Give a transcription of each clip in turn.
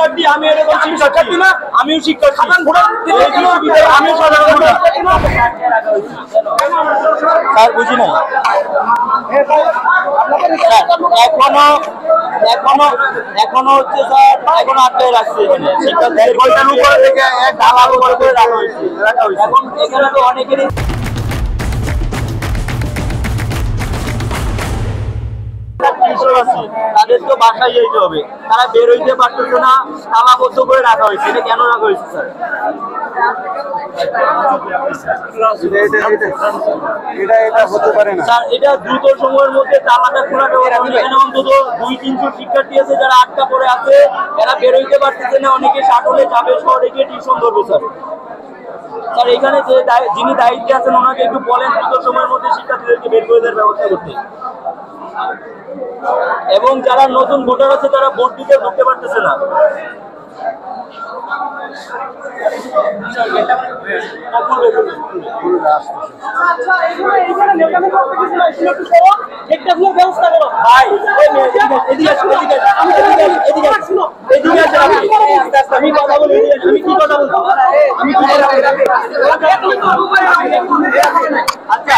শিক্ষার্থী, আমি এরকম শিক্ষার্থী না, আমিও শিক্ষার্থী, আমিও সাধারণ ভোটার। স্যার বুঝি না, এখনো হচ্ছে স্যার, এখনো আটকায় রাখছে এখানে শিক্ষার্থীদের উপরে থেকে এক ডালার উপরে করে রাখা হয়েছে। এখন এখানে তো অনেকেরই তাদের তো বাসায় যেতে হবে, তারা বের হইতে পারতেছে না, তালাবদ্ধ করে রাখা হয়েছে। এটা কেন রাখা হয়েছে স্যার? এটা হতে পারে না স্যার, এটা দ্রুত সময়ের মধ্যে তালাটা খোলাতে হবে। এখানে অন্তত 2-300 শিক্ষার্থী আছে যারা আটকা পড়ে আছে, এরা বের হইতে পারতেছে না, অনেকে শাটলে যাবে, শহরে গিয়ে টিউশন ধরবে। স্যার স্যার এখানে যে যিনি দায়িত্বে আছেন ওনাকে একটু বলেন দ্রুত সময়ের মধ্যে শিক্ষার্থীদেরকে বের করে দেওয়ার ব্যবস্থা করতে। এবং যারা নতুন ভোটার আছে তারা ভোট দিতে ঢুকতে পারতেছে না। আমি কথা বলি, আমি কি কথা বলবো? আচ্ছা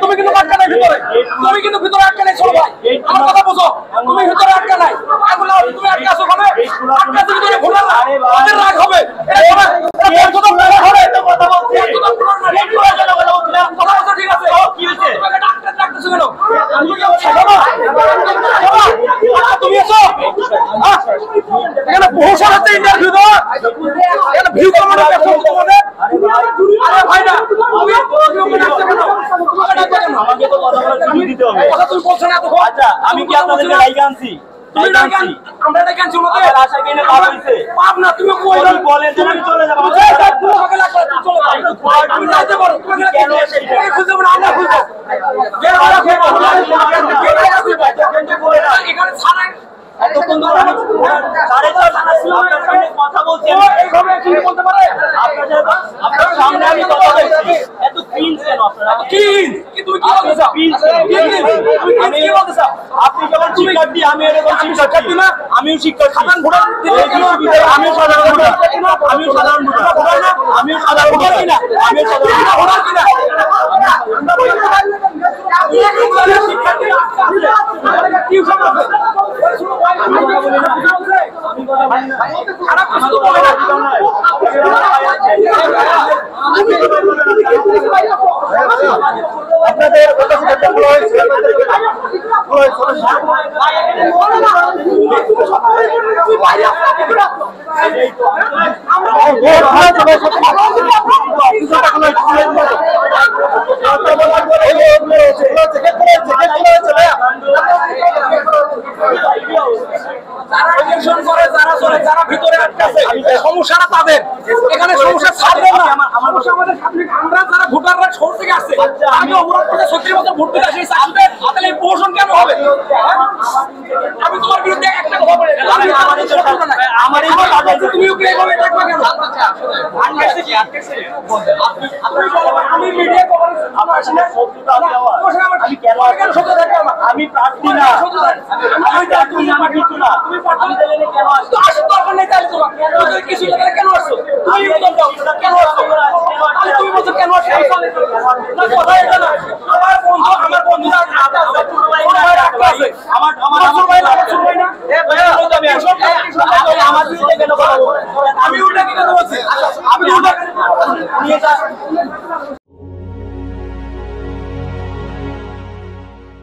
তুমি কিন্তু আটকা নাই ভিতরে, তুমি কিন্তু ভিতরে আটকা নাই। চলো ভাই, আমার কথা বুঝো, তুমি ভিতরে আটকা নাই, তুমি আটকা আছো ভাবে, আটকা আছো ভিতরে ভোটার না, ওদের রাগ হবে। কথা বলছি, ঠিক আছে, কি হয়েছে? ডাকতেছো কেন? তুমি আছো এখানে প্রশাসন আছে, ইন্টারভিউ দাও, এখানে ভিউ করার ব্যবস্থা করতে হবে। আরে ভাই না, আমাকে তো কথা বলার সুযোগ দিতে হবে। তুমি বলছো না তো। আচ্ছা আমি কি আপনাদেরকে লাইক আনছি? আমরা এটা কেন চলো আমার আশা কেন পাপ হইছে? পাপ না, তুমি বলেন যে আমি চলে যাব। তোমাকে লাগবে, চলো ভাই, তুমি যাইতে পারো, তুমি কেন খুঁজে না, আমরা খুঁজবো। এখানে ছাড়াই এতক্ষণ ধরে আমি আপনার সামনে কথা বলছি, এইভাবে কি বলতে পারে? আপনার সামনে আমি কথা বলছি, এত ক্রিঞ্জ কেন আপনারা? ক্রিঞ্জ কি? তুমি কি বলতে চাও? আমি কি বলতে চাও? আপনি যখন শিক্ষার্থী, আমি এরকম শিক্ষার্থী না, আমিও শিক্ষার্থী, সাধারণ ভোটার, আমিও সাধারণ ভোটার, আমিও সাধারণ ভোটার না, আমিও সাধারণ ভোটার কিনা, আমিও সাধারণ ভোটার কিনা। আপনাদের যারা ভিতরে আটকাছে, সমস্যাটা তাদের। এখানে সমস্যা ছাড়বে না, সমস্যা আমাদের। আমরা যারা ভোটাররা শহর থেকে আসছে, আমি অপরাধ করে 36 বছর ভোট দিতে আসি, আসবে তাহলে এই প্রহসন কেন হবে? আমি তোমার বিরুদ্ধে একটা কথা বলে তুমিও কি এইভাবে দেখবে কেন? আমি মিডিয়া কভারেজ আমি প্রার্থী না, আমি প্রার্থী না, আমি কিছু না। তুমি প্রার্থী দিলে কেন আসছো? আসো, দরকার নেই তাহলে তোমার কিছু কেন আসছো? তুমি উত্তর দাও, কেন আসছো? তুমি বলছো কেন আসছো? না, কথা এটা না। আমার বন্ধুরা আমি